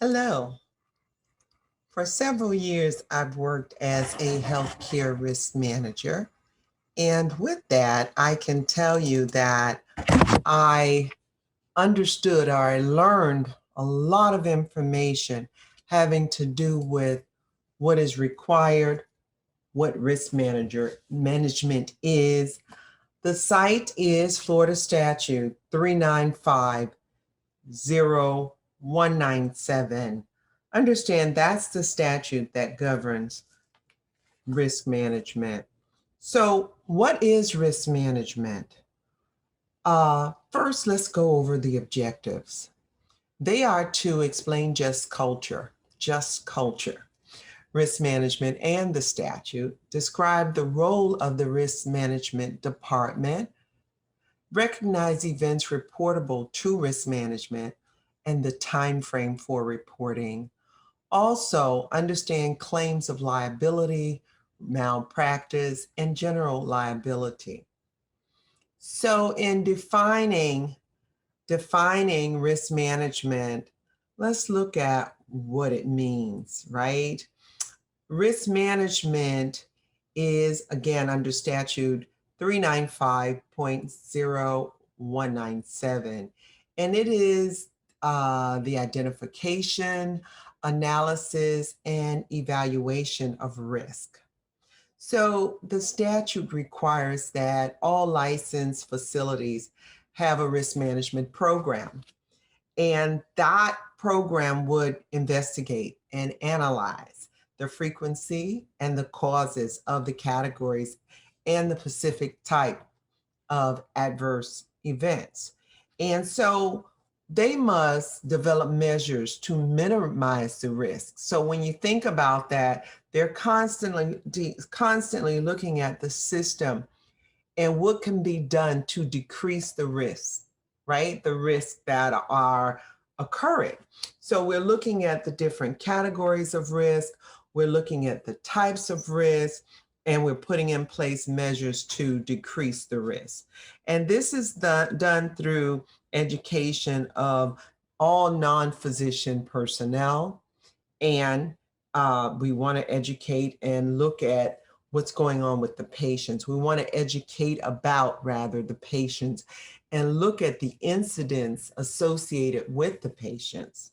Hello. For several years, I've worked as a healthcare risk manager. And with that, I can tell you that I understood or I learned a lot of information having to do with what is required, what risk management is. The site is Florida Statute 3950197. Understand that's the statute that governs risk management. So, what is risk management? First, let's go over the objectives. They are to explain just culture. Risk management and the statute describe the role of the risk management department, recognize events reportable to risk management, and the time frame for reporting. Also, understand claims of liability, malpractice, and general liability. So, in defining risk management, let's look at what it means, right? Risk management is again under statute 395.0197, and it is the identification, analysis, and evaluation of risk. So the statute requires that all licensed facilities have a risk management program, and that program would investigate and analyze the frequency and the causes of the categories and the specific type of adverse events. And so they must develop measures to minimize the risk. So when you think about that, they're constantly looking at the system and what can be done to decrease the risks, right? The risks that are occurring. So we're looking at the different categories of risk, we're looking at the types of risk, and we're putting in place measures to decrease the risk. And this is done through education of all non-physician personnel. And we want to educate and look at what's going on with the patients. We want to educate about, rather, the patients and look at the incidents associated with the patients,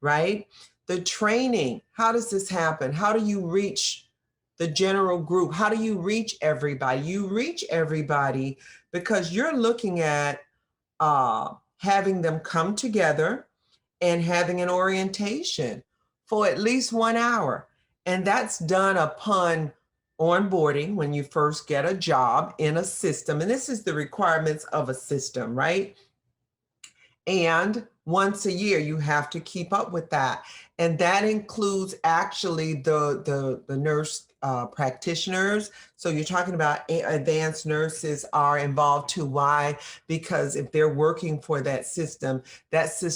right? The training, how does this happen? How do you reach the general group? How do you reach everybody? You reach everybody because you're looking at having them come together and having an orientation for at least 1 hour. And that's done upon onboarding when you first get a job in a system. And this is the requirements of a system, right? And once a year, you have to keep up with that. And that includes actually the nurse practitioners. So you're talking about advanced nurses are involved too. Why? Because if they're working for that system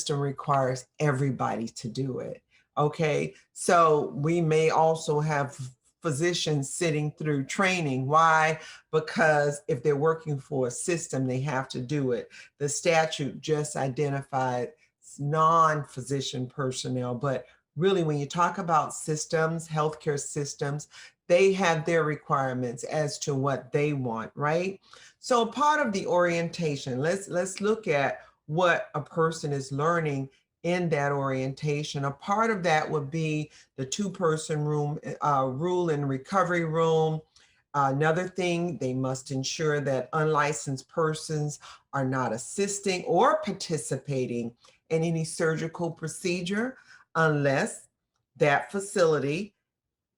requires everybody to do it. Okay. So we may also have physicians sitting through training. Why? Because if they're working for a system, they have to do it. The statute just identified non-physician personnel, but really when you talk about systems, healthcare systems, they have their requirements as to what they want, right? So part of the orientation, let's look at what a person is learning in that orientation. A part of that would be the two-person room rule and recovery room. Another thing, they must ensure that unlicensed persons are not assisting or participating in any surgical procedure unless that facility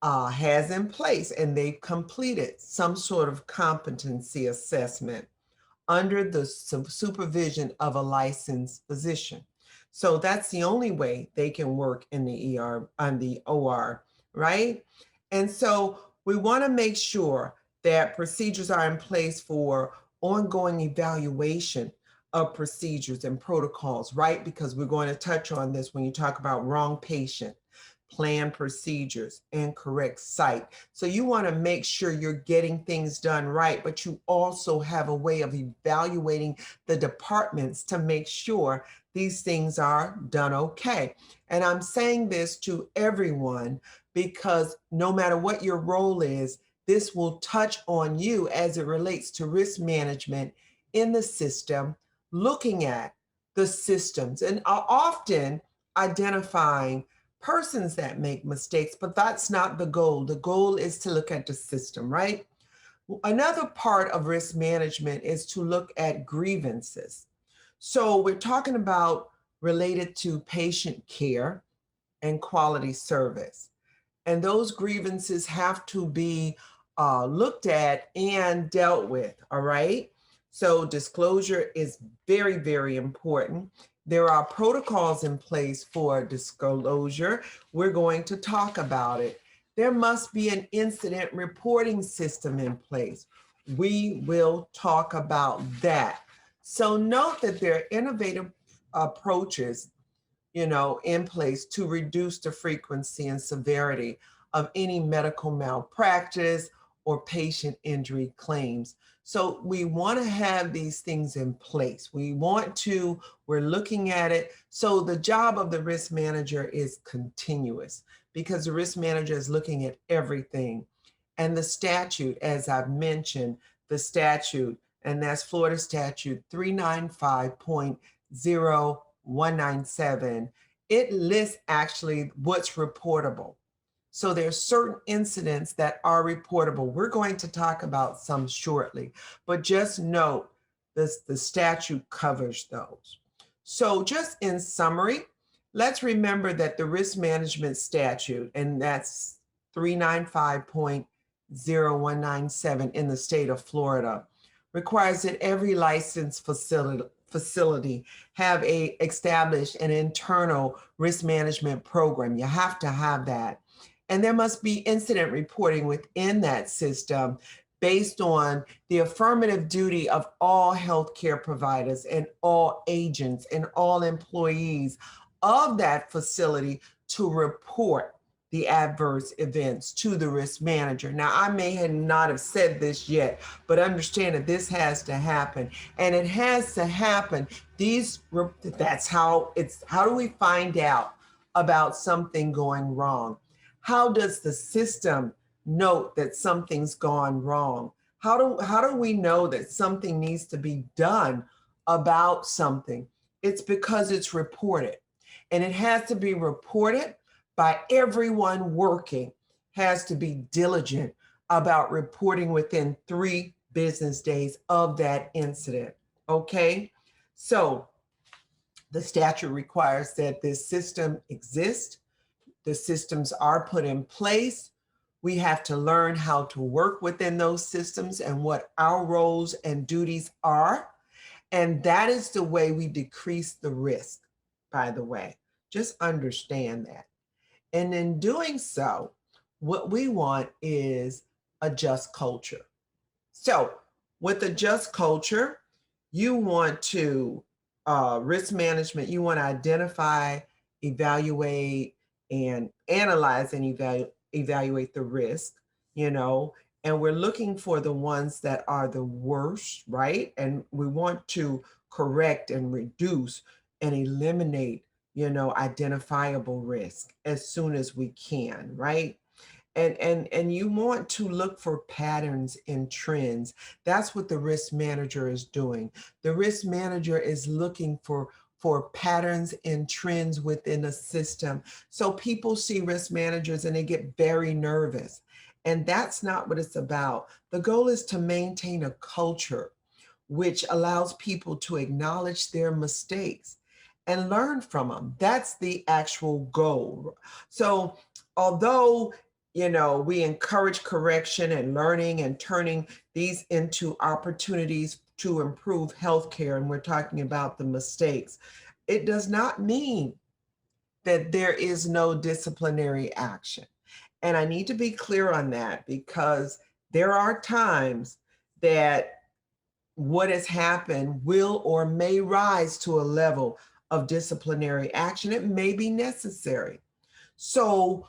has in place and they've completed some sort of competency assessment under the supervision of a licensed physician. So that's the only way they can work in the ER, on the OR, right? And so we want to make sure that procedures are in place for ongoing evaluation of procedures and protocols, right? Because we're going to touch on this when you talk about wrong patient. plan procedures, and correct site. So you want to make sure you're getting things done right, but you also have a way of evaluating the departments to make sure these things are done okay. And I'm saying this to everyone because no matter what your role is, this will touch on you as it relates to risk management in the system, looking at the systems and often identifying persons that make mistakes, but that's not the goal. The goal is to look at the system, right? Another part of risk management is to look at grievances. So we're talking about related to patient care and quality service. And those grievances have to be looked at and dealt with, all right? So disclosure is very, very important. There are protocols in place for disclosure. We're going to talk about it. There must be an incident reporting system in place. We will talk about that. So note that there are innovative approaches in place to reduce the frequency and severity of any medical malpractice or patient injury claims. So we want to have these things in place. We're looking at it. So the job of the risk manager is continuous because the risk manager is looking at everything. And the statute, as I've mentioned, the statute, and that's Florida Statute 395.0197, it lists actually what's reportable. So there's certain incidents that are reportable. We're going to talk about some shortly, but just note this, the statute covers those. So just in summary, let's remember that the risk management statute, and that's 395.0197 in the state of Florida, requires that every licensed facility have established an internal risk management program. You have to have that. And there must be incident reporting within that system based on the affirmative duty of all healthcare providers and all agents and all employees of that facility to report the adverse events to the risk manager. Now, I may not have said this yet, but understand that this has to happen, and it has to happen. That's how how do we find out about something going wrong? How does the system note that something's gone wrong? How do we know that something needs to be done about something? It's because it's reported, and it has to be reported by everyone working, has to be diligent about reporting within 3 business days of that incident. Okay, so the statute requires that this system exists. The systems are put in place. We have to learn how to work within those systems and what our roles and duties are. And that is the way we decrease the risk, by the way. Just understand that. And in doing so, what we want is a just culture. So with a just culture, you want to, risk management, you want to identify, evaluate, and analyze and evaluate the risk, and we're looking for the ones that are the worst, right? And we want to correct and reduce and eliminate, identifiable risk as soon as we can, right? And you want to look for patterns and trends. That's what the risk manager is doing. The risk manager is looking for patterns and trends within a system. So people see risk managers and they get very nervous. And that's not what it's about. The goal is to maintain a culture which allows people to acknowledge their mistakes and learn from them. That's the actual goal. So although we encourage correction and learning and turning these into opportunities to improve healthcare, and we're talking about the mistakes, it does not mean that there is no disciplinary action. And I need to be clear on that because there are times that what has happened will or may rise to a level of disciplinary action. It may be necessary. So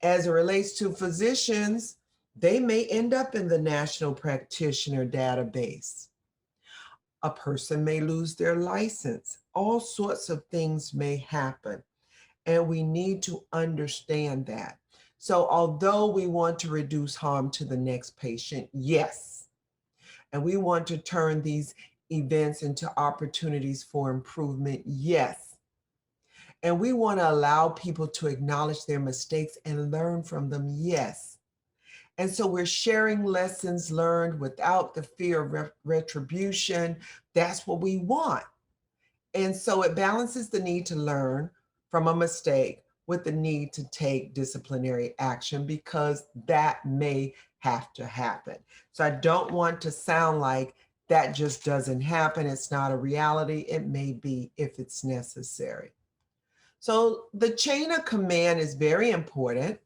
as it relates to physicians, they may end up in the National Practitioner Database. A person may lose their license. All sorts of things may happen. And we need to understand that. So, although we want to reduce harm to the next patient, yes, and we want to turn these events into opportunities for improvement, yes. And we want to allow people to acknowledge their mistakes and learn from them, yes. And so we're sharing lessons learned without the fear of retribution. That's what we want. And so it balances the need to learn from a mistake with the need to take disciplinary action because that may have to happen. So I don't want to sound like that just doesn't happen. It's not a reality. It may be if it's necessary. So the chain of command is very important.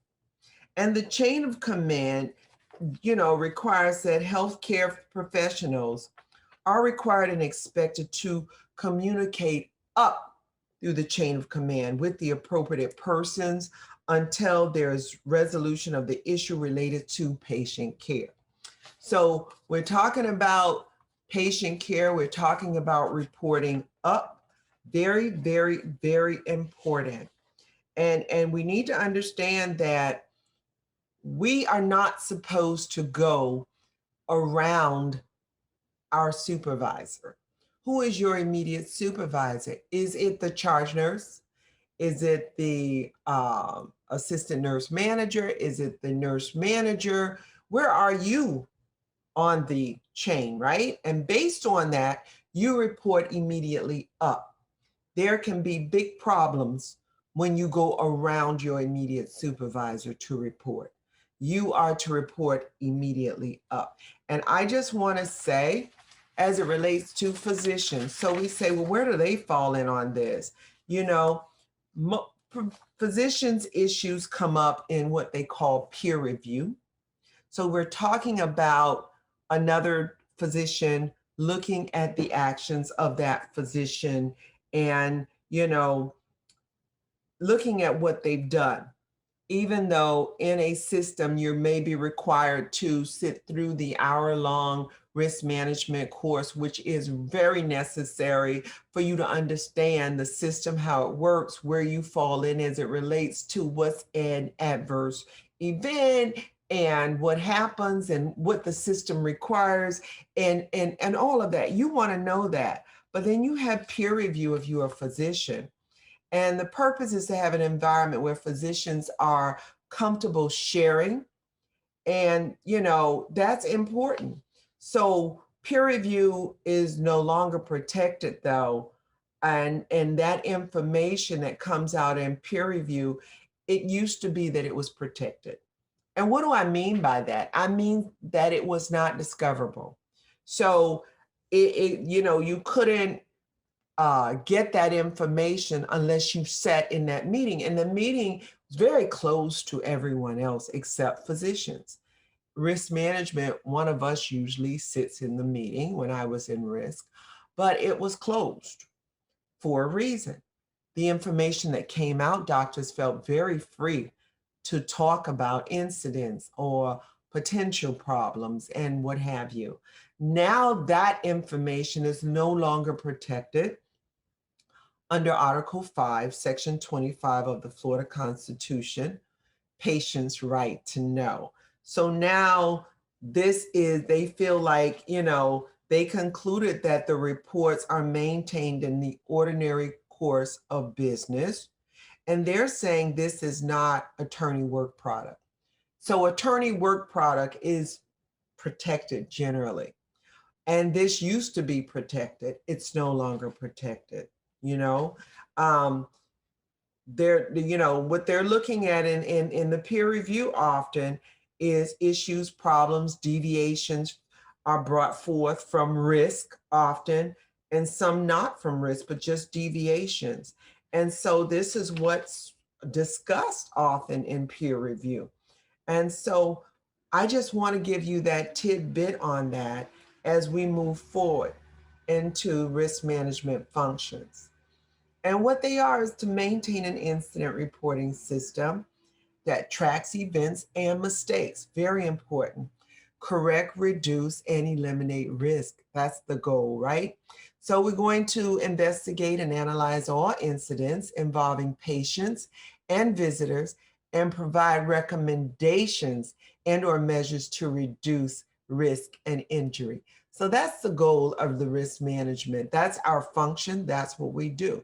And the chain of command, requires that healthcare professionals are required and expected to communicate up through the chain of command with the appropriate persons until there's resolution of the issue related to patient care. So we're talking about patient care, we're talking about reporting up. Very, very, very important. And we need to understand that we are not supposed to go around our supervisor. Who is your immediate supervisor? Is it the charge nurse? Is it the assistant nurse manager? Is it the nurse manager? Where are you on the chain, right? And based on that, you report immediately up. There can be big problems when you go around your immediate supervisor to report. You are to report immediately up. And I just want to say, as it relates to physicians, so we say, well, where do they fall in on this? Physicians' issues come up in what they call peer review. So we're talking about another physician looking at the actions of that physician and, looking at what they've done. Even though in a system you may be required to sit through the hour-long risk management course, which is very necessary for you to understand the system, how it works, where you fall in as it relates to what's an adverse event and what happens and what the system requires and all of that. You want to know that. But then you have peer review if you're a physician. And the purpose is to have an environment where physicians are comfortable sharing. And, that's important. So peer review is no longer protected though. And that information that comes out in peer review, it used to be that it was protected. And what do I mean by that? I mean that it was not discoverable. So you couldn't get that information unless you sat in that meeting. And the meeting was very close to everyone else except physicians. Risk management, one of us usually sits in the meeting when I was in risk, but it was closed for a reason. The information that came out, doctors felt very free to talk about incidents or potential problems and what have you. Now that information is no longer protected under Article 5, Section 25 of the Florida Constitution, patients' right to know. So now they feel like, they concluded that the reports are maintained in the ordinary course of business. And they're saying this is not attorney work product. So attorney work product is protected generally. And this used to be protected. It's no longer protected. Um, what they're looking at in the peer review often is issues, problems, deviations are brought forth from risk often, and some not from risk, but just deviations. And so this is what's discussed often in peer review. And so I just want to give you that tidbit on that as we move forward into risk management functions. And what they are is to maintain an incident reporting system that tracks events and mistakes. Very important. Correct, reduce, and eliminate risk. That's the goal, right? So we're going to investigate and analyze all incidents involving patients and visitors and provide recommendations and or measures to reduce risk and injury. So that's the goal of the risk management. That's our function. That's what we do.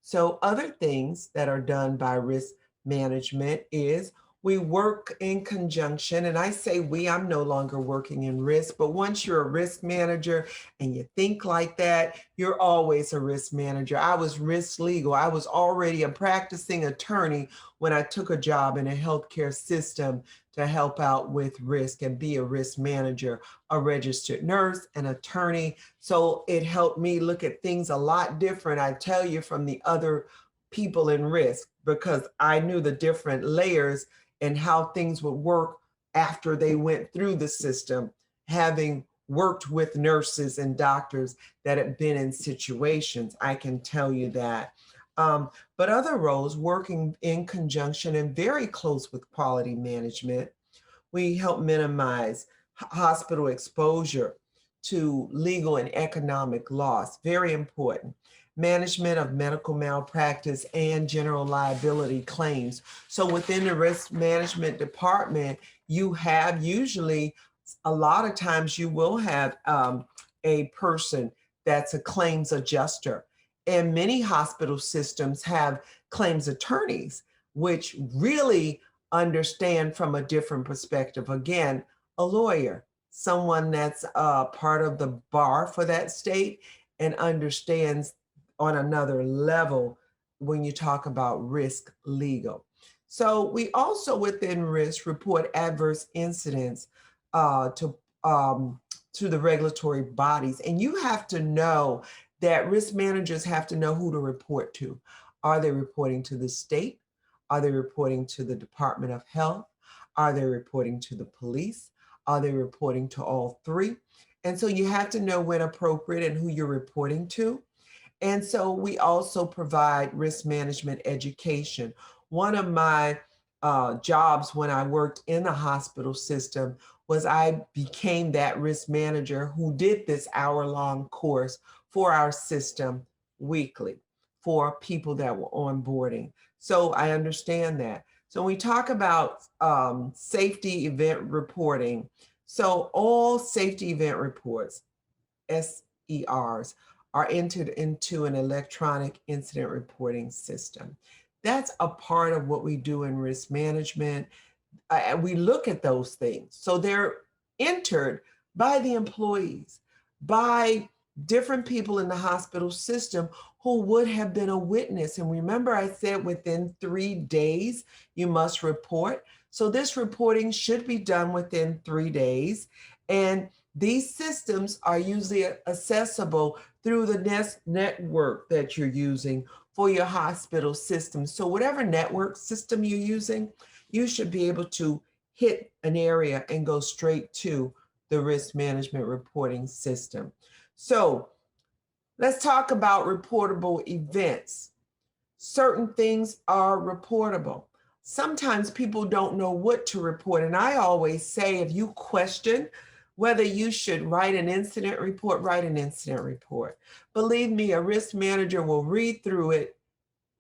So other things that are done by risk management is we work in conjunction. And I say we, I'm no longer working in risk, but once you're a risk manager and you think like that, you're always a risk manager. I was risk legal. I was already a practicing attorney when I took a job in a healthcare system to help out with risk and be a risk manager, a registered nurse, an attorney. So it helped me look at things a lot different, I tell you, from the other people in risk, because I knew the different layers and how things would work after they went through the system, having worked with nurses and doctors that have been in situations. I can tell you that. But other roles, working in conjunction and very close with quality management, we help minimize hospital exposure to legal and economic loss. Very important. Management of medical malpractice and general liability claims. So within the risk management department, you have usually, a lot of times you will have a person that's a claims adjuster. And many hospital systems have claims attorneys, which really understand from a different perspective. Again, a lawyer, someone that's part of the bar for that state and understands on another level when you talk about risk legal. So we also within risk report adverse incidents uh, to um, to the regulatory bodies, and you have to know that risk managers have to know who to report to. Are they reporting to the state? Are they reporting to the Department of Health? Are they reporting to the police? Are they reporting to all three? And so you have to know when appropriate and who you're reporting to. And so we also provide risk management education. One of my jobs when I worked in the hospital system was I became that risk manager who did this hour-long course for our system weekly for people that were onboarding. So I understand that. So when we talk about safety event reporting, so all safety event reports, SERs, are entered into an electronic incident reporting system. That's a part of what we do in risk management. We look at those things. So they're entered by the employees, by different people in the hospital system who would have been a witness. And remember, I said within 3 days, you must report. So this reporting should be done within 3 days. And these systems are usually accessible through the network that you're using for your hospital system. So whatever network system you're using, you should be able to hit an area and go straight to the risk management reporting system. So let's talk about reportable events. Certain things are reportable. Sometimes people don't know what to report. And I always say, if you question whether you should write an incident report, write an incident report. Believe me, a risk manager will read through it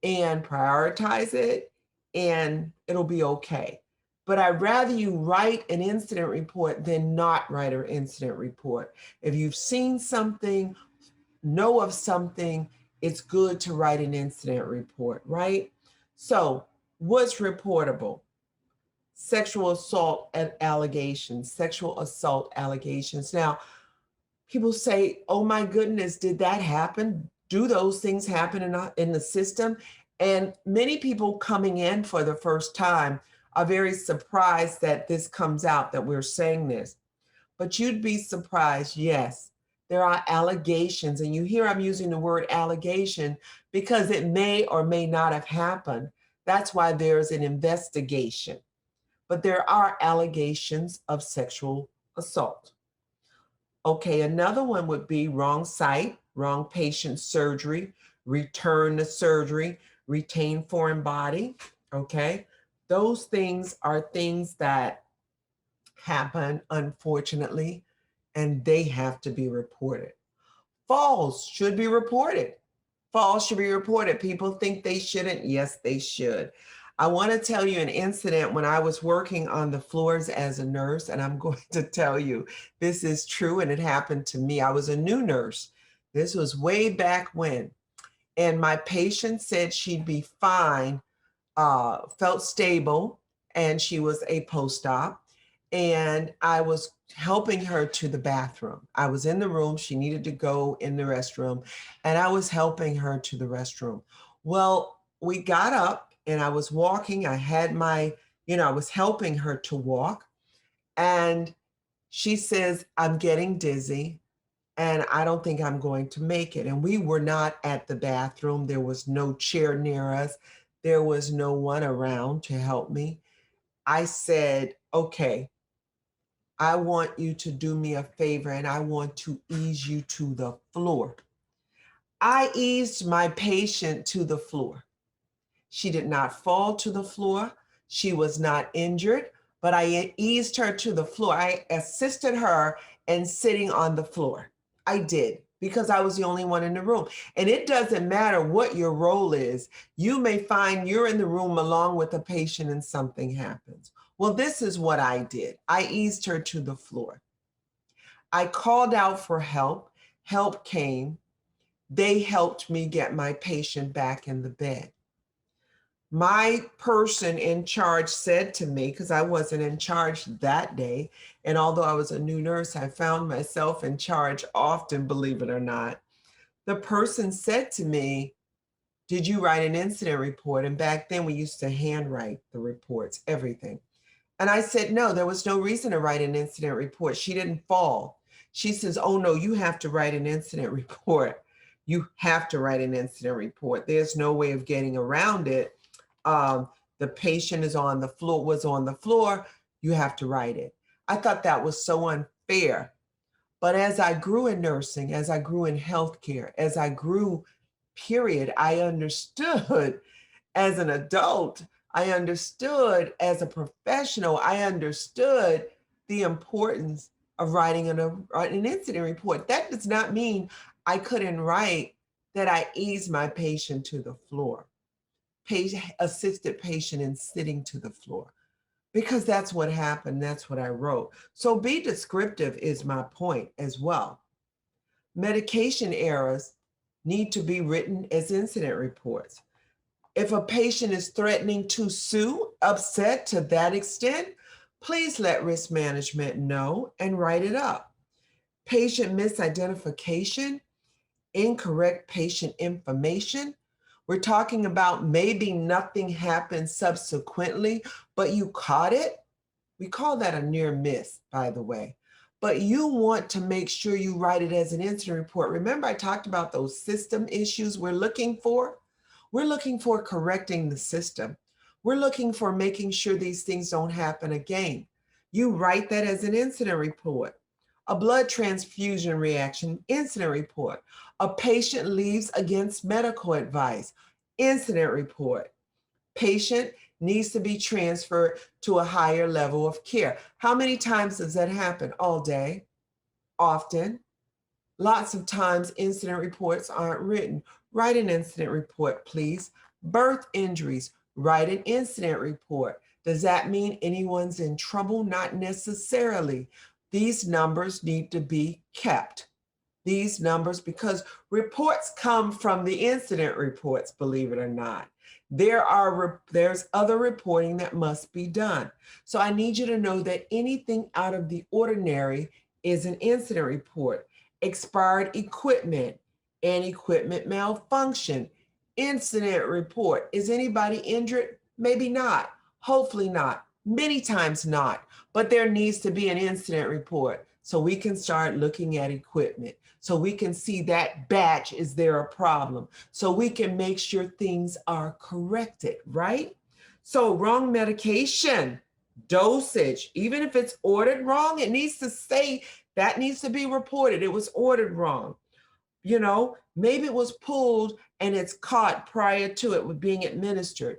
and prioritize it, and it'll be okay. But I'd rather you write an incident report than not write an incident report. If you've seen something, know of something, it's good to write an incident report, right? So what's reportable? Sexual assault allegations, sexual assault allegations. Now, people say, oh my goodness, did that happen? Do those things happen in the system? And many people coming in for the first time are very surprised that this comes out, that we're saying this. But you'd be surprised, yes, there are allegations. And you hear I'm using the word allegation because it may or may not have happened. That's why there's an investigation. But there are allegations of sexual assault. Okay, another one would be wrong site, wrong patient surgery, return to surgery, retain foreign body, okay? Those things are things that happen, unfortunately, and they have to be reported. Falls should be reported. Falls should be reported. People think they shouldn't. Yes, they should. I want to tell you an incident when I was working on the floors as a nurse, and I'm going to tell you this is true and it happened to me. I was a new nurse. This was way back when. And my patient said she'd be fine, felt stable, and she was a post-op. And I was helping her to the bathroom. I was in the room. She needed to go in the restroom, and I was helping her to the restroom. Well, we got up and I was walking. I had my, I was helping her to walk. And she says, I'm getting dizzy and I don't think I'm going to make it. And we were not at the bathroom. There was no chair near us. There was no one around to help me. I said, okay, I want you to do me a favor and I want to ease you to the floor. I eased my patient to the floor. She did not fall to the floor. She was not injured, but I eased her to the floor. I assisted her in sitting on the floor. I did, because I was the only one in the room. And it doesn't matter what your role is. You may find you're in the room along with a patient and something happens. Well, this is what I did. I eased her to the floor. I called out for help. Help came. They helped me get my patient back in the bed. My person in charge said to me, because I wasn't in charge that day, and although I was a new nurse, I found myself in charge often, believe it or not. The person said to me, did you write an incident report? And back then we used to handwrite the reports, everything. And I said, no, there was no reason to write an incident report. She didn't fall. She says, oh no, you have to write an incident report. You have to write an incident report. There's no way of getting around it. The patient was on the floor, you have to write it. I thought that was so unfair. But as I grew in nursing, as I grew in healthcare, as I grew, period, I understood as an adult, I understood as a professional, I understood the importance of writing an incident report. That does not mean I couldn't write that I eased my patient to the floor. Assisted patient in sitting to the floor, because that's what happened. That's what I wrote. So be descriptive is my point as well. Medication errors need to be written as incident reports. If a patient is threatening to sue, upset to that extent, please let risk management know and write it up. Patient misidentification, incorrect patient information. We're talking about maybe nothing happened subsequently, but you caught it. We call that a near miss, by the way. But you want to make sure you write it as an incident report. Remember, I talked about those system issues we're looking for? We're looking for correcting the system. We're looking for making sure these things don't happen again. You write that as an incident report. A blood transfusion reaction, incident report. A patient leaves against medical advice, incident report. Patient needs to be transferred to a higher level of care. How many times does that happen? All day, often. Lots of times incident reports aren't written. Write an incident report, please. Birth injuries, write an incident report. Does that mean anyone's in trouble? Not necessarily. These numbers need to be kept. These numbers, because reports come from the incident reports, believe it or not. There's other reporting that must be done. So I need you to know that anything out of the ordinary is an incident report. Expired equipment and equipment malfunction, incident report. Is anybody injured? Maybe not. Hopefully not. Many times not. But there needs to be an incident report so we can start looking at equipment, so we can see that batch, is there a problem? So we can make sure things are corrected, right? So wrong medication, dosage, even if it's ordered wrong, it needs to say that needs to be reported. It was ordered wrong. maybe it was pulled and it's caught prior to it being administered.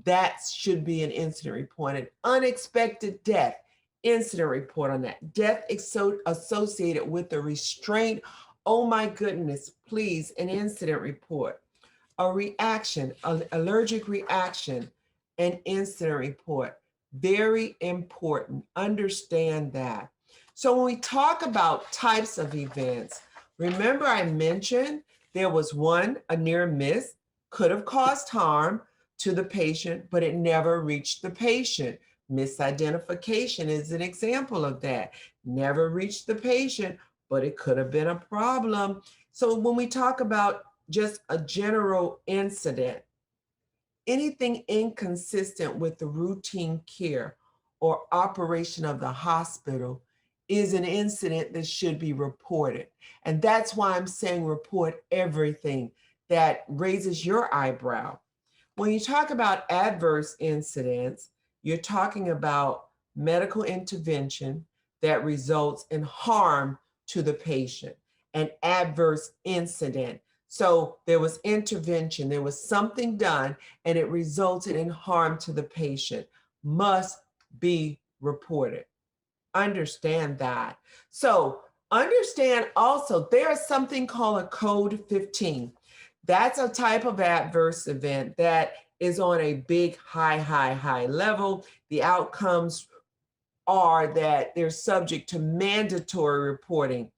That should be an incident report. An unexpected death, incident report on that. Death associated with the restraint. Oh my goodness, please, an incident report. A reaction, an allergic reaction, an incident report. Very important. Understand that. So when we talk about types of events, remember I mentioned there was one, a near miss, could have caused harm to the patient, but it never reached the patient. Misidentification is an example of that. Never reached the patient, but it could have been a problem. So when we talk about just a general incident, anything inconsistent with the routine care or operation of the hospital is an incident that should be reported. And that's why I'm saying report everything that raises your eyebrow. When you talk about adverse incidents, you're talking about medical intervention that results in harm to the patient, an adverse incident. So there was intervention, there was something done, and it resulted in harm to the patient. Must be reported. Understand that. So understand also there's something called a code 15. That's a type of adverse event that is on a big, high level. The outcomes are that they're subject to mandatory reporting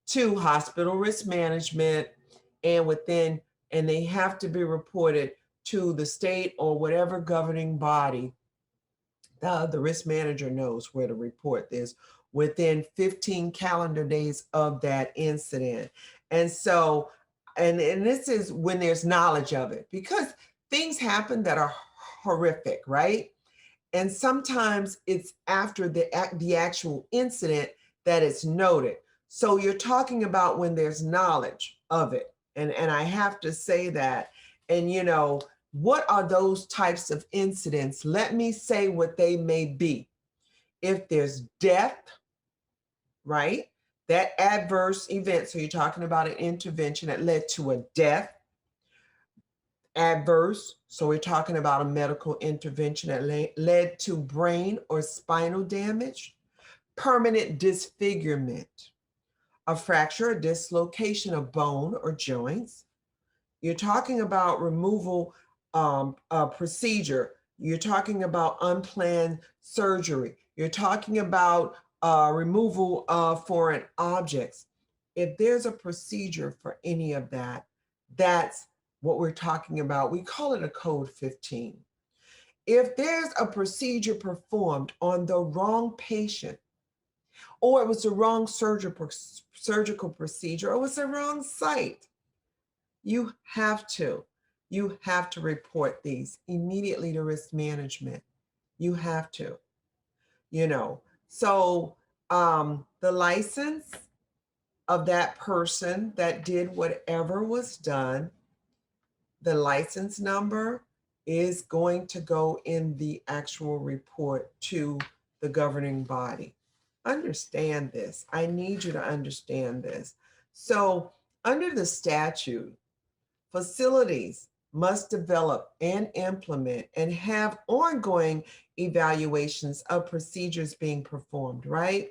to hospital risk management and they have to be reported to the state or whatever governing body. The risk manager knows where to report this within 15 calendar days of that incident. And so, and this is when there's knowledge of it, because things happen that are horrific, right? And sometimes it's after the actual incident that it's noted. So you're talking about when there's knowledge of it. And I have to say that. And what are those types of incidents? Let me say what they may be. If there's death, right? That adverse event. So you're talking about an intervention that led to a death. Adverse. So we're talking about a medical intervention that led to brain or spinal damage. Permanent disfigurement. A fracture or dislocation of bone or joints. You're talking about removal procedure. You're talking about unplanned surgery. You're talking about removal of foreign objects. If there's a procedure for any of that, that's what we're talking about. We call it a code 15. If there's a procedure performed on the wrong patient, or it was the wrong surgical procedure, or it was the wrong site, you have to report these immediately to risk management. You have to, So the license of that person that did whatever was done, the license number is going to go in the actual report to the governing body. Understand this. I need you to understand this. So under the statute, facilities must develop and implement and have ongoing evaluations of procedures being performed, right?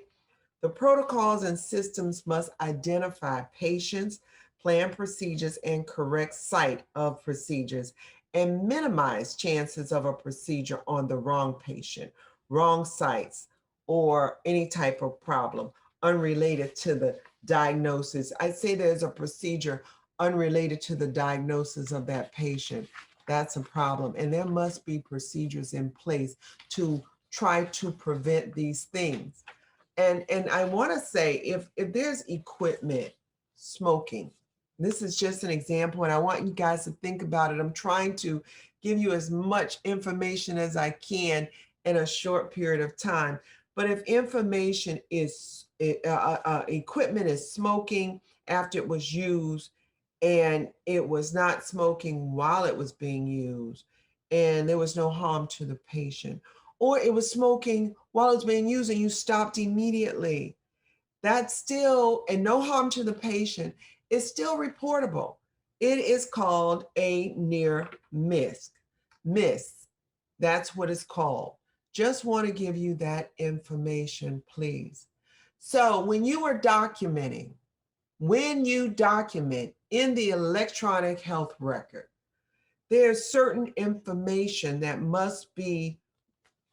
The protocols and systems must identify patients, plan procedures, and correct site of procedures, and minimize chances of a procedure on the wrong patient, wrong sites, or any type of problem unrelated to the diagnosis. I'd say there's a procedure unrelated to the diagnosis of that patient. That's a problem. And there must be procedures in place to try to prevent these things. And I want to say, if there's equipment smoking, this is just an example, and I want you guys to think about it. I'm trying to give you as much information as I can in a short period of time. But if information is, equipment is smoking after it was used, and it was not smoking while it was being used, and there was no harm to the patient, or it was smoking while it was being used and you stopped immediately, that's still, and no harm to the patient, it's still reportable. It is called a near miss. Miss. That's what it's called. Just want to give you that information, please. So when you are documenting, when you document in the electronic health record, there's certain information that must be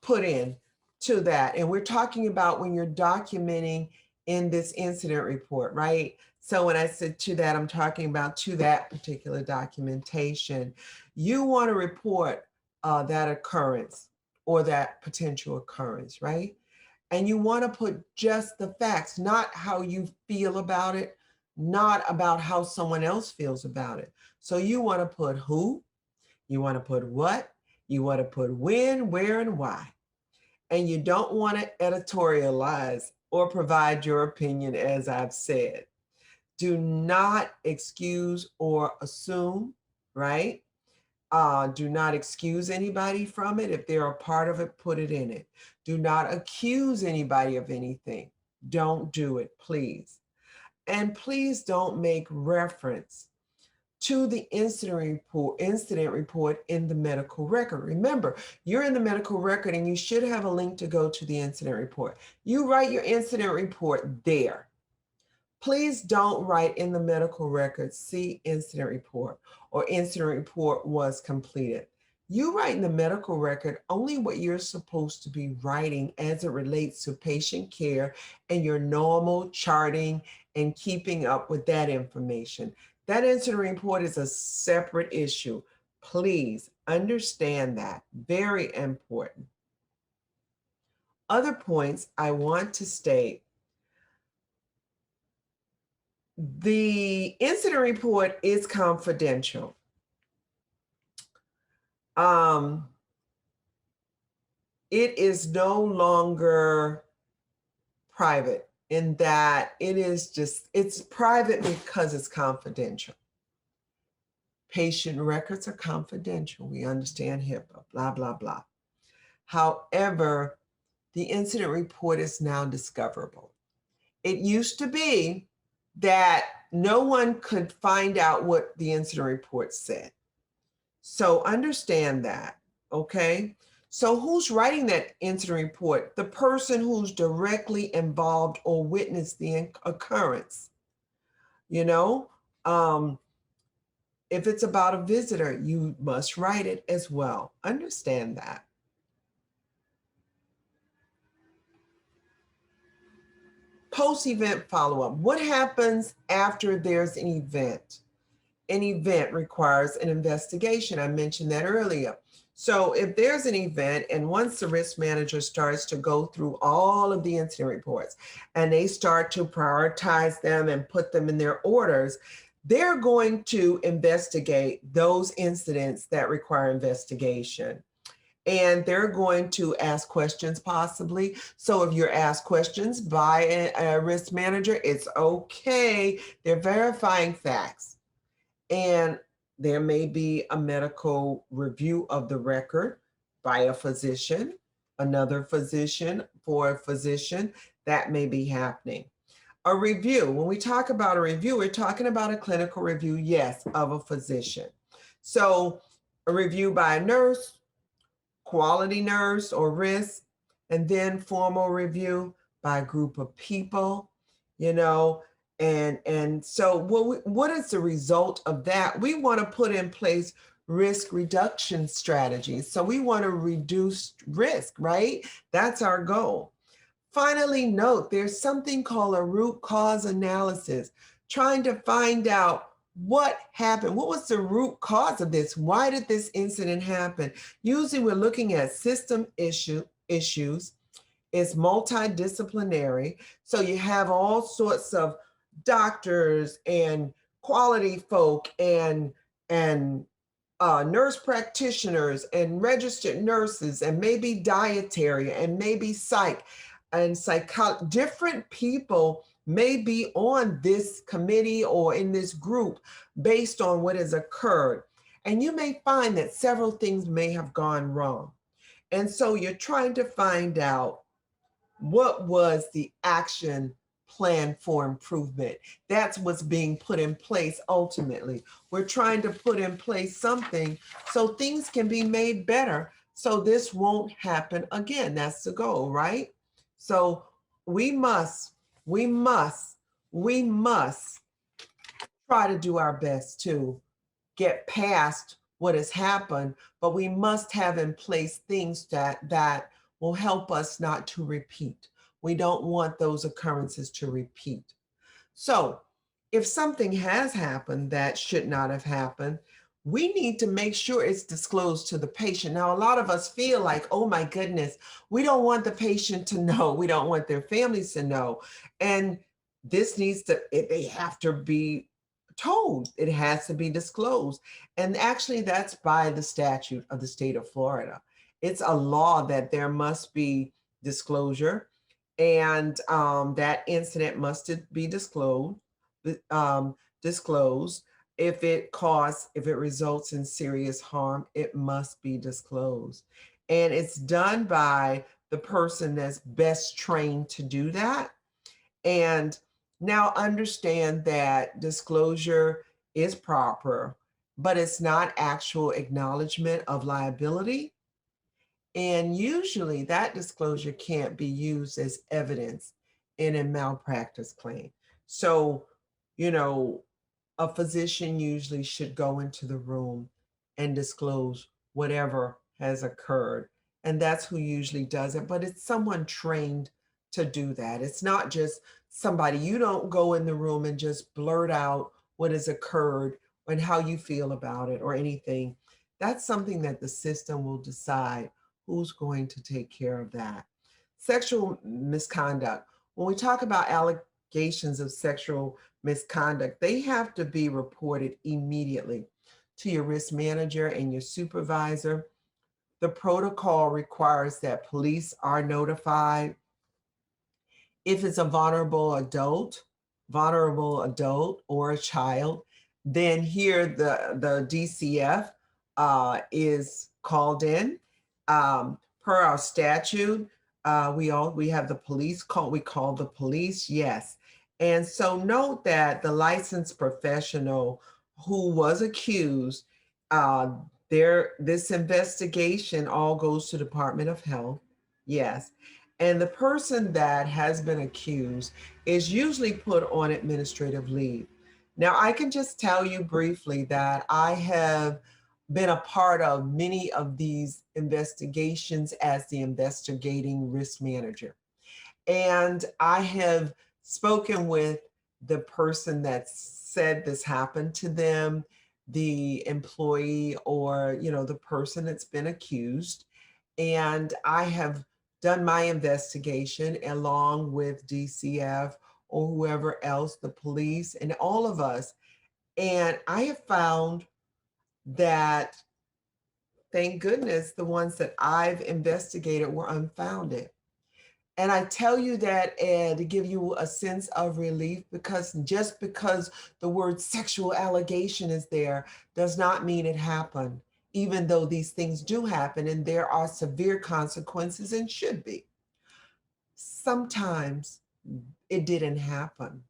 put in to that. And we're talking about when you're documenting in this incident report, right? So when I said to that, I'm talking about to that particular documentation. You want to report that occurrence or that potential occurrence, right? And you want to put just the facts, not how you feel about it, not about how someone else feels about it. So you want to put who, you want to put what, you want to put when, where, and why. And you don't want to editorialize or provide your opinion, as I've said. Do not excuse or assume, right? Do not excuse anybody from it. If they're a part of it, put it in it. Do not accuse anybody of anything. Don't do it, please. And please don't make reference to the incident report in the medical record. Remember, you're in the medical record and you should have a link to go to the incident report. You write your incident report there. Please don't write in the medical record, see incident report or incident report was completed. You write in the medical record only what you're supposed to be writing as it relates to patient care and your normal charting and keeping up with that information. That incident report is a separate issue. Please understand that. Very important. Other points I want to state. The incident report is confidential. It is no longer private in that it's private because it's confidential. Patient records are confidential. We understand HIPAA, blah, blah, blah. However, the incident report is now discoverable. It used to be that no one could find out what the incident report said. So understand that, okay? So who's writing that incident report? The person who's directly involved or witnessed the occurrence. You know, if it's about a visitor, you must write it as well. Understand that. Post-event follow-up. What happens after there's an event? An event requires an investigation. I mentioned that earlier. So if there's an event and once the risk manager starts to go through all of the incident reports and they start to prioritize them and put them in their orders, they're going to investigate those incidents that require investigation. And they're going to ask questions possibly. So if you're asked questions by a risk manager, it's okay. They're verifying facts. And there may be a medical review of the record by a physician, another physician for a physician. That may be happening. A review, when we talk about a review, we're talking about a clinical review, yes, of a physician. So a review by a nurse, quality nurse or risk, and then formal review by a group of people, you know. And so what is the result of that? We want to put in place risk reduction strategies. So we want to reduce risk, right? That's our goal. Finally, note there's something called a root cause analysis, trying to find out what happened. What was the root cause of this? Why did this incident happen? Usually we're looking at system issues. It's multidisciplinary. So you have all sorts of doctors and quality folk and nurse practitioners and registered nurses and maybe dietary and maybe psych and different people may be on this committee or in this group based on what has occurred. And you may find that several things may have gone wrong. And so you're trying to find out what was the action plan for improvement. That's what's being put in place ultimately. We're trying to put in place something so things can be made better, so this won't happen again. That's the goal, right? So we must, we must, we must try to do our best to get past what has happened, but we must have in place things that will help us not to repeat. We don't want those occurrences to repeat. So if something has happened that should not have happened, we need to make sure it's disclosed to the patient. Now, a lot of us feel like, oh my goodness, we don't want the patient to know. We don't want their families to know. And this needs to, they have to be told. It has to be disclosed. And actually, that's by the statute of the state of Florida. It's a law that there must be disclosure, and that incident must be disclosed. Um, disclosed. If if it results in serious harm, it must be disclosed. And it's done by the person that's best trained to do that. And now understand that disclosure is proper, but it's not actual acknowledgement of liability. And usually that disclosure can't be used as evidence in a malpractice claim. So, you know, a physician usually should go into the room and disclose whatever has occurred. And that's who usually does it, but it's someone trained to do that. It's not just somebody, you don't go in the room and just blurt out what has occurred and how you feel about it or anything. That's something that the system will decide who's going to take care of that. Sexual misconduct. When we talk about allegations of sexual misconduct, they have to be reported immediately to your risk manager and your supervisor. The protocol requires that police are notified. If it's a vulnerable adult or a child, then here the DCF is called in. Per our statute, we have the police call. We call the police, yes. And so note that the licensed professional who was accused, this investigation all goes to Department of Health, yes. And the person that has been accused is usually put on administrative leave. Now, I can just tell you briefly that I have been a part of many of these investigations as the investigating risk manager. And I have spoken with the person that said this happened to them, the employee, or, the person that's been accused. And I have done my investigation along with DCF or whoever else, the police, and all of us. And I have found that, thank goodness, the ones that I've investigated were unfounded. And I tell you that to give you a sense of relief, because just because the word sexual allegation is there does not mean it happened, even though these things do happen and there are severe consequences and should be. Sometimes it didn't happen.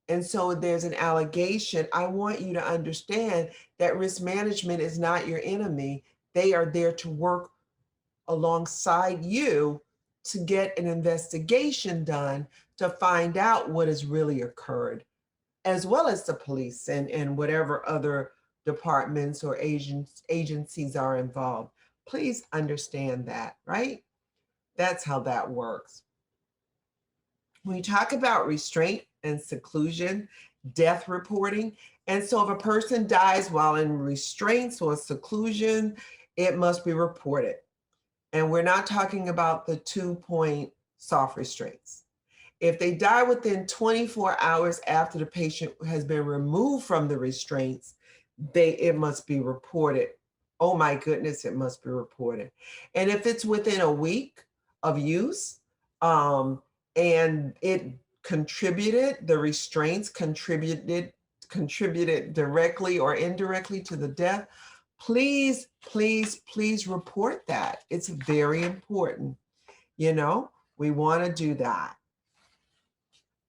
And so there's an allegation. I want you to understand that risk management is not your enemy. They are there to work alongside you to get an investigation done to find out what has really occurred, as well as the police and whatever other departments or agencies are involved. Please understand that, right? That's how that works. When you talk about restraint and seclusion, death reporting, and so if a person dies while in restraints or seclusion, it must be reported. And we're not talking about the 2-point soft restraints. If they die within 24 hours after the patient has been removed from the restraints, it must be reported. Oh my goodness, it must be reported. And if it's within a week of use, and the restraints contributed directly or indirectly to the death, please, please, please report that. It's very important. We want to do that.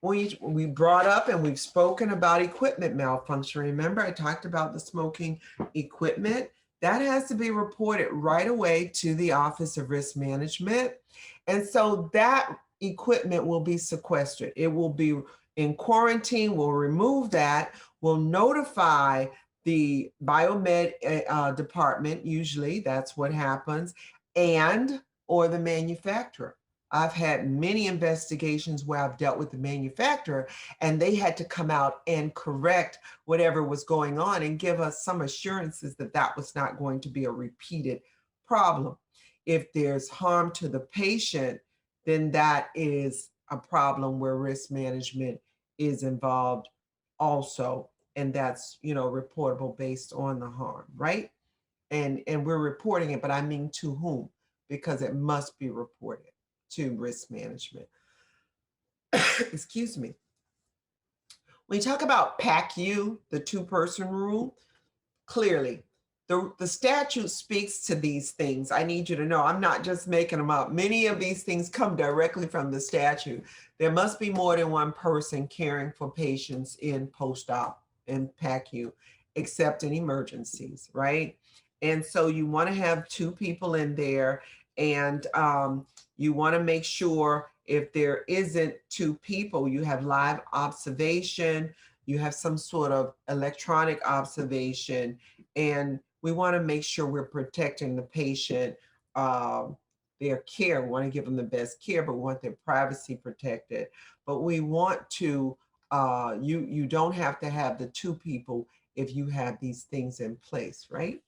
we brought up and we've spoken about equipment malfunction. Remember, I talked about the smoking equipment. That has to be reported right away to the Office of Risk Management. And so that equipment will be sequestered. It will be in quarantine. We'll remove that. We'll notify the biomed department. Usually that's what happens, and or the manufacturer. I've had many investigations where I've dealt with the manufacturer and they had to come out and correct whatever was going on and give us some assurances that that was not going to be a repeated problem. If there's harm to the patient, then that is a problem where risk management is involved also. And that's, reportable based on the harm, right? And we're reporting it, but I mean to whom? Because it must be reported to risk management. Excuse me. When you talk about PACU, the two-person rule, clearly, the statute speaks to these things. I need you to know, I'm not just making them up. Many of these things come directly from the statute. There must be more than one person caring for patients in post-op and PACU, except in emergencies, right? And so you want to have two people in there, and you want to make sure if there isn't two people, you have live observation, you have some sort of electronic observation, and we want to make sure we're protecting the patient, their care. We want to give them the best care, but we want their privacy protected. But we want to, you don't have to have the two people if you have these things in place, right?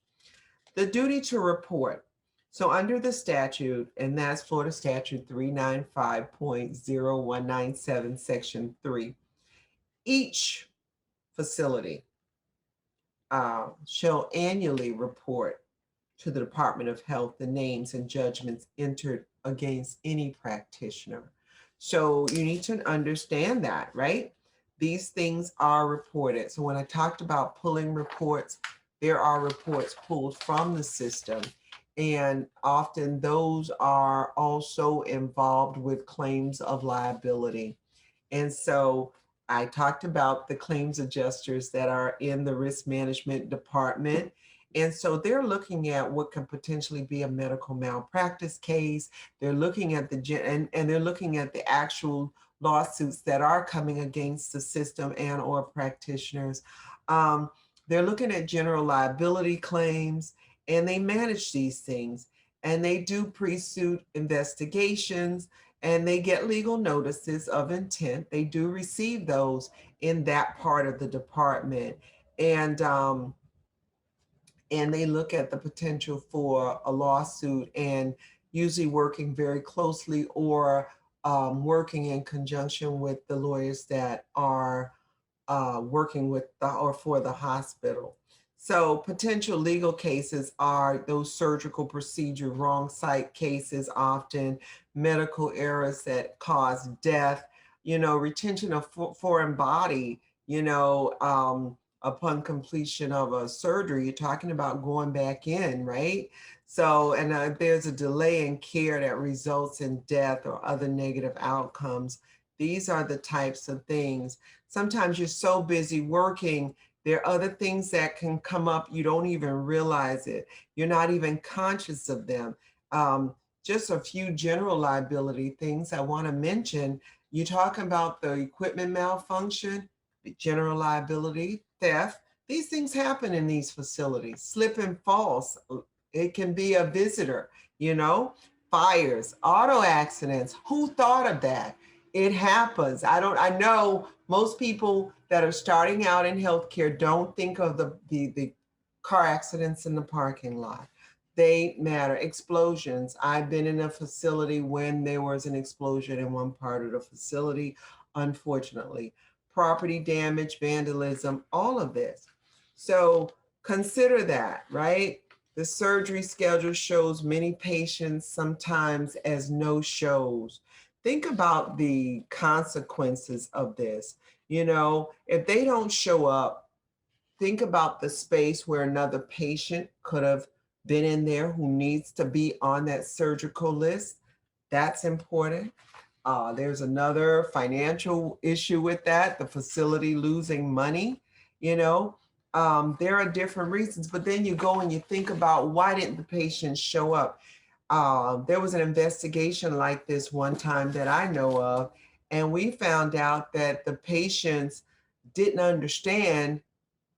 The duty to report. So under the statute, and that's Florida Statute 395.0197, Section 3, each facility shall annually report to the Department of Health the names and judgments entered against any practitioner. So you need to understand that, right? These things are reported. So when I talked about pulling reports, there are reports pulled from the system, and often those are also involved with claims of liability. And so I talked about the claims adjusters that are in the risk management department. And so they're looking at what can potentially be a medical malpractice case. They're looking at and they're looking at the actual lawsuits that are coming against the system and or practitioners. They're looking at general liability claims, and they manage these things, and they do pre-suit investigations, and they get legal notices of intent. They do receive those in that part of the department. And they look at the potential for a lawsuit, and usually working very closely or working in conjunction with the lawyers that are working with or for the hospital. So potential legal cases are those surgical procedure, wrong site cases, often medical errors that cause death, retention of foreign body, upon completion of a surgery. You're talking about going back in, right? So, and there's a delay in care that results in death or other negative outcomes. These are the types of things. Sometimes you're so busy working, there are other things that can come up. You don't even realize it. You're not even conscious of them. Just a few general liability things I want to mention. You talk about the equipment malfunction, general liability, theft. These things happen in these facilities. Slip and falls. It can be a visitor, fires, auto accidents. Who thought of that? It happens. I know most people that are starting out in healthcare don't think of the car accidents in the parking lot. They matter. Explosions. I've been in a facility when there was an explosion in one part of the facility, unfortunately. Property damage, vandalism, all of this. So consider that, right? The surgery schedule shows many patients sometimes as no-shows. Think about the consequences of this. If they don't show up, think about the space where another patient could have been in there who needs to be on that surgical list. That's important. There's another financial issue with that, the facility losing money, you know. There are different reasons, but then you go and you think about why didn't the patient show up? There was an investigation like this one time that I know of, and we found out that the patients didn't understand,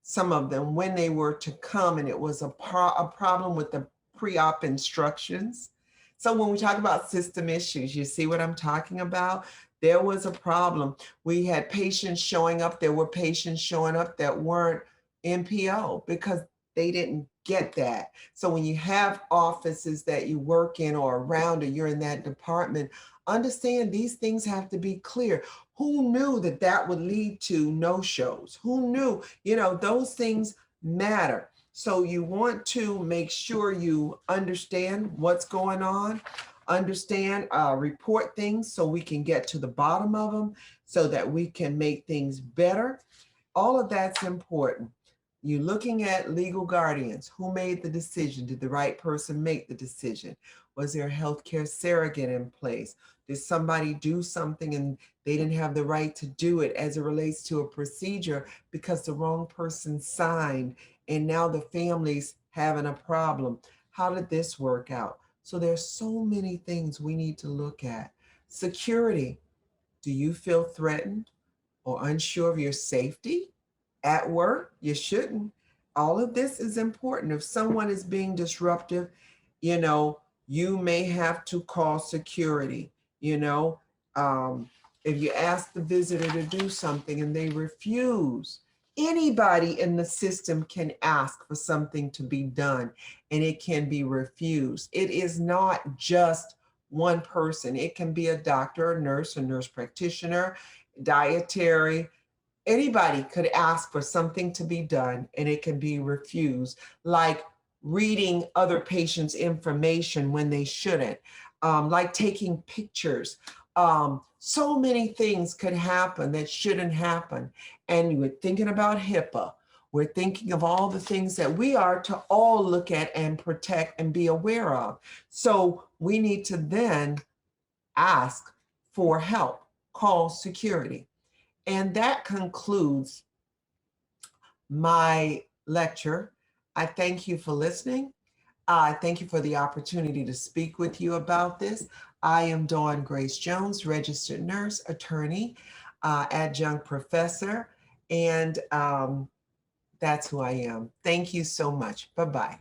some of them, when they were to come, and it was a problem with the pre-op instructions. So when we talk about system issues, you see what I'm talking about? There was a problem. We had patients showing up. There were patients showing up that weren't NPO because they didn't get that. So when you have offices that you work in or around, or you're in that department, understand these things have to be clear. Who knew that that would lead to no-shows? Who knew? You know, those things matter. So you want to make sure you understand what's going on, understand, report things so we can get to the bottom of them, so that we can make things better. All of that's important. You're looking at legal guardians. Who made the decision? Did the right person make the decision? Was there a healthcare surrogate in place? Did somebody do something and they didn't have the right to do it as it relates to a procedure because the wrong person signed, and now the family's having a problem? How did this work out? So there's so many things we need to look at. Security. Do you feel threatened or unsure of your safety at work? You shouldn't. All of this is important. If someone is being disruptive, you know, you may have to call security. You know, if you ask the visitor to do something and they refuse, anybody in the system can ask for something to be done and it can be refused. It is not just one person. It can be a doctor, a nurse practitioner, dietary. Anybody could ask for something to be done and it can be refused, like reading other patients' information when they shouldn't, like taking pictures. So many things could happen that shouldn't happen. And we're thinking about HIPAA. We're thinking of all the things that we are to all look at and protect and be aware of. So we need to then ask for help, call security. And that concludes my lecture. I thank you for listening. I thank you for the opportunity to speak with you about this. I am Dawn Grace Jones, registered nurse, attorney, adjunct professor, and that's who I am. Thank you so much. Bye-bye.